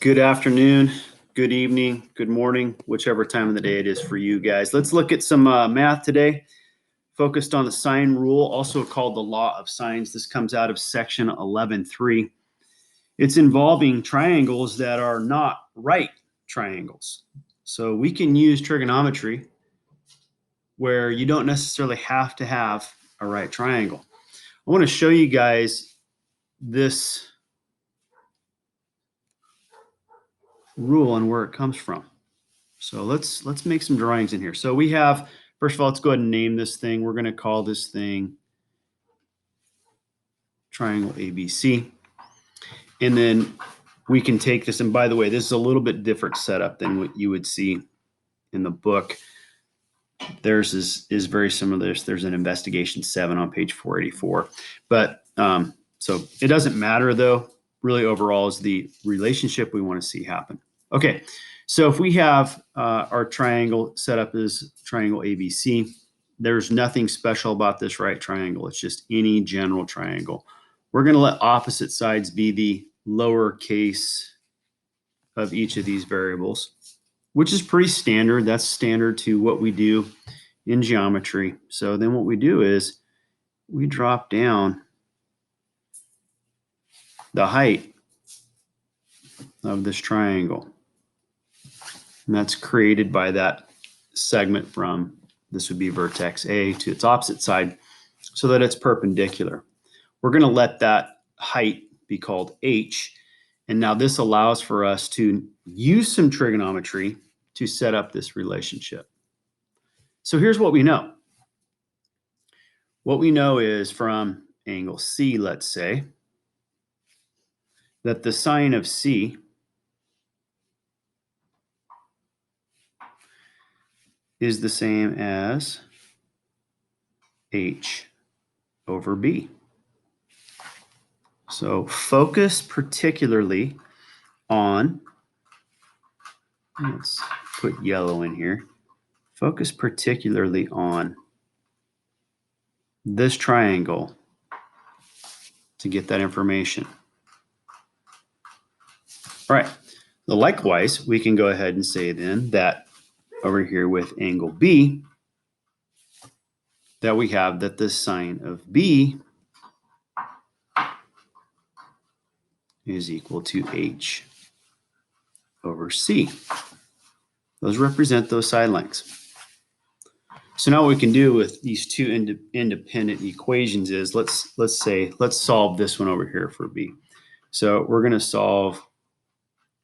Good afternoon, good evening, good morning, whichever time of the day it is for you guys. Let's look at some math today, focused on the sine rule, also called the law of sines. This comes out of section 11.3. It's involving triangles that are not right triangles. So we can use trigonometry where you don't necessarily have to have a right triangle. I want to show you guys this rule and where it comes from. So let's make some drawings in here. So we have, first of all, let's go ahead and name this thing. We're going to call this thing triangle ABC. And then we can take this, and by the way, this is a little bit different setup than what you would see in the book. Theirs is very similar to this. There's an investigation 7 on page 484. But so it doesn't matter though, really overall is the relationship we want to see happen. Okay, so if we have our triangle set up as triangle ABC, there's nothing special about this right triangle. It's just any general triangle. We're going to let opposite sides be the lowercase of each of these variables, which is pretty standard. That's standard to what we do in geometry. So then what we do is we drop down the height of this triangle. And that's created by that segment from, this would be vertex A to its opposite side, so that it's perpendicular. We're going to let that height be called H. And now this allows for us to use some trigonometry to set up this relationship. So here's what we know. What we know is from angle C, let's say, that the sine of C is the same as H over B. So focus particularly on, let's put yellow in here, focus particularly on this triangle to get that information. All right, so likewise, we can go ahead and say then that over here with angle B, that we have that the sine of B is equal to H over C. Those represent those side lengths. So now what we can do with these two independent equations is let's solve this one over here for B. So we're going to solve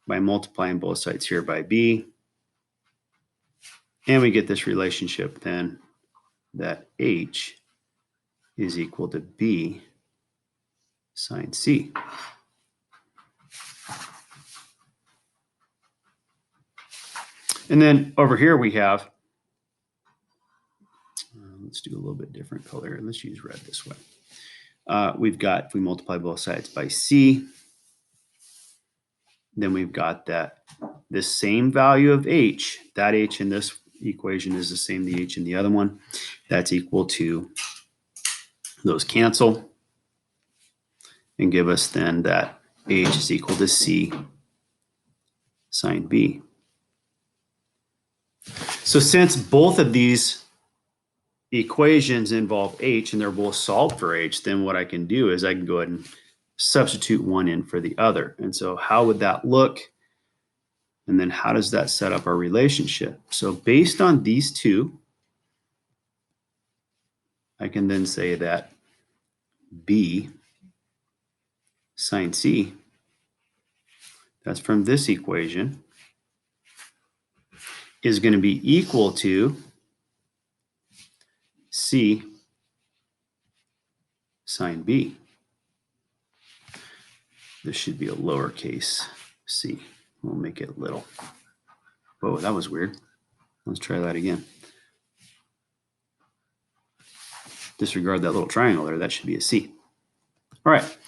by multiplying both sides here by B. And we get this relationship then that H is equal to B sine C. And then over here we have, let's do a little bit different color. Let's use red this way. We've got, if we multiply both sides by C, then we've got that this same value of H, that H in this equation is the same the H in the other one. That's equal to, those cancel and give us then that H is equal to C sine B. So since both of these equations involve H and they're both solved for H, then what I can do is I can go ahead and substitute one in for the other. And so how would that look? And then how does that set up our relationship? So based on these two, I can then say that B sine C, that's from this equation, is going to be equal to C sine B. This should be a lowercase c. We'll make it little. Whoa, that was weird. Let's try that again. Disregard that little triangle there. That should be a C. All right.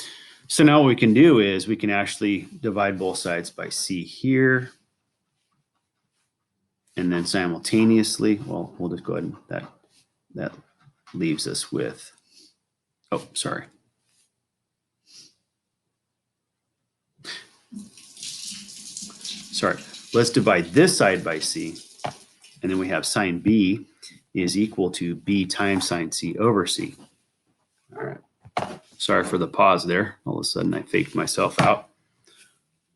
So now what we can do is we can actually divide both sides by C here. And then simultaneously, well, we'll just go ahead and that leaves us with, oh, sorry. sorry, let's divide this side by C. And then we have sine B is equal to B times sine C over C. All right. Sorry for the pause there. All of a sudden I faked myself out.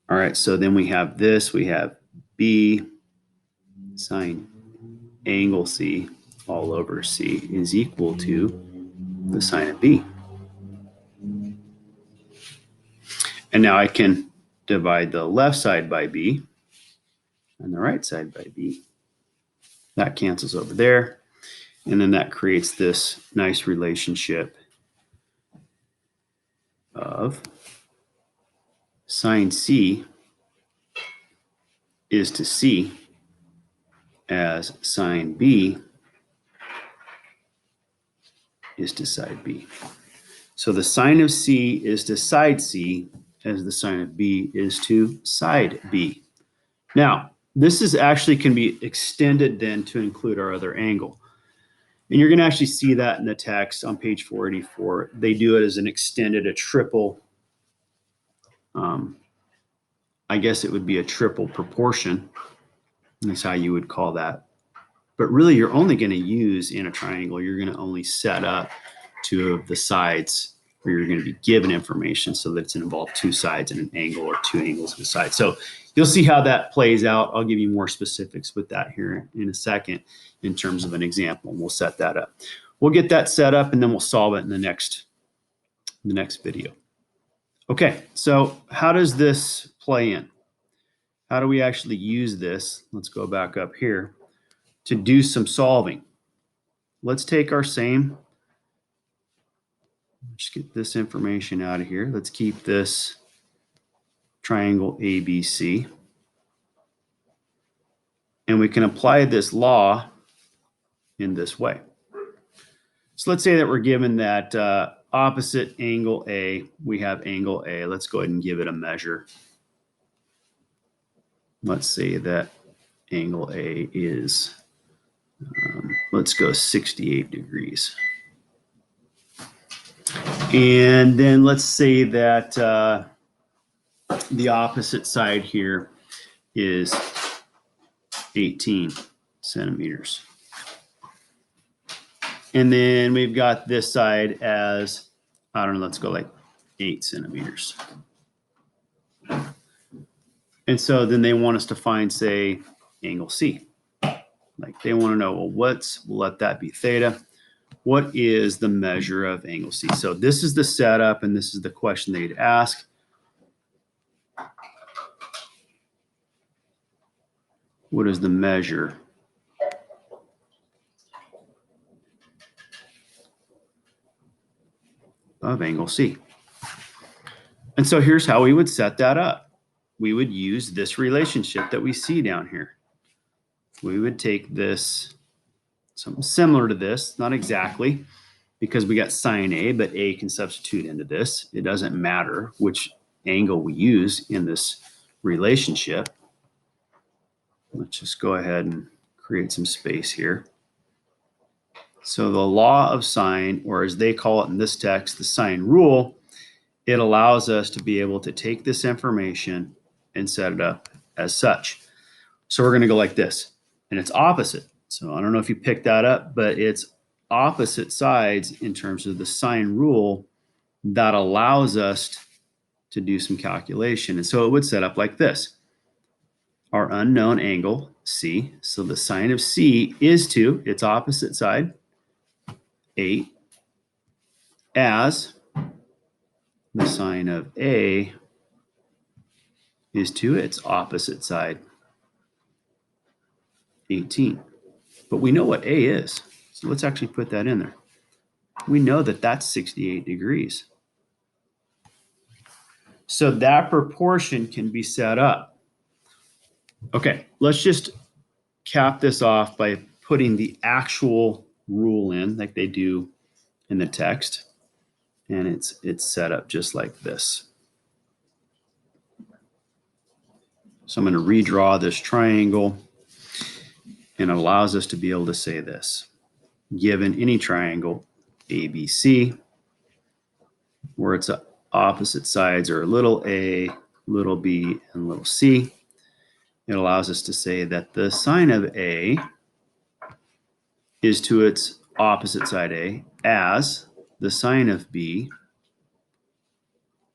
All right, so then we have this. We have B sine angle C all over C is equal to the sine of B. And now I can divide the left side by B and the right side by B. That cancels over there. And then that creates this nice relationship of sine C is to C as sine B is to side B. So the sine of C is to side C as the sine of B is to side B. Now, this is actually can be extended then to include our other angle. And you're going to actually see that in the text on page 484. They do it as an extended, a triple, I guess it would be a triple proportion. That's how you would call that. But really, you're only going to use in a triangle, you're going to only set up two of the sides where you're going to be given information so that it's involved two sides in an angle or two angles of a side. So you'll see how that plays out. I'll give you more specifics with that here in a second in terms of an example, and we'll set that up. We'll get that set up and then we'll solve it in the next video. Okay, so how does this play in? How do we actually use this? Let's go back up here to do some solving. Let's take our same, just get this information out of here. Let's keep this triangle ABC. And we can apply this law in this way. So let's say that we're given that opposite angle A, we have angle A. Let's go ahead and give it a measure. Let's say that angle A is, let's go 68 degrees. And then let's say that the opposite side here is 18 centimeters. And then we've got this side as, I don't know, let's go like 8 centimeters. And so then they want us to find, say, angle C. Like they want to know, well, we'll let that be theta. What is the measure of angle C? So this is the setup, and this is the question they'd ask. What is the measure of angle C? And so here's how we would set that up. We would use this relationship that we see down here. We would take this, something similar to this, not exactly, because we got sine A, but A can substitute into this. It doesn't matter which angle we use in this relationship. Let's just go ahead and create some space here. So the law of sine, or as they call it in this text, the sine rule, it allows us to be able to take this information and set it up as such. So we're going to go like this, and it's opposite. So I don't know if you picked that up, but it's opposite sides in terms of the sine rule that allows us to do some calculation. And so it would set up like this. Our unknown angle, C, so the sine of C is to its opposite side, 8, as the sine of A is to its opposite side, 18. But we know what A is, so let's actually put that in there. We know that that's 68 degrees. So that proportion can be set up. Okay, let's just cap this off by putting the actual rule in like they do in the text. And it's set up just like this. So I'm going to redraw this triangle, and it allows us to be able to say this. Given any triangle ABC, where its opposite sides are little a, little b, and little c, it allows us to say that the sine of A is to its opposite side A as the sine of B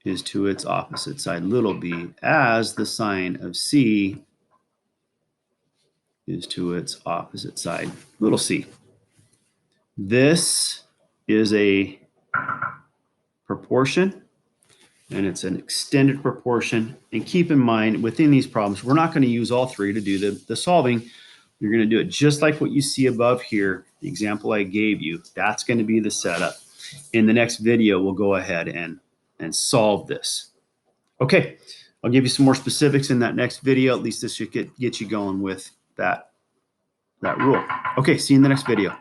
is to its opposite side little b as the sine of C is to its opposite side little c. This is a proportion, and it's an extended proportion. And keep in mind, within these problems, we're not going to use all three to do the solving. You're going to do it just like what you see above here, the example I gave you. That's going to be the setup. In the next video, we'll go ahead and solve this. Okay, I'll give you some more specifics in that next video. At least this should get you going with that rule. Okay, see you in the next video.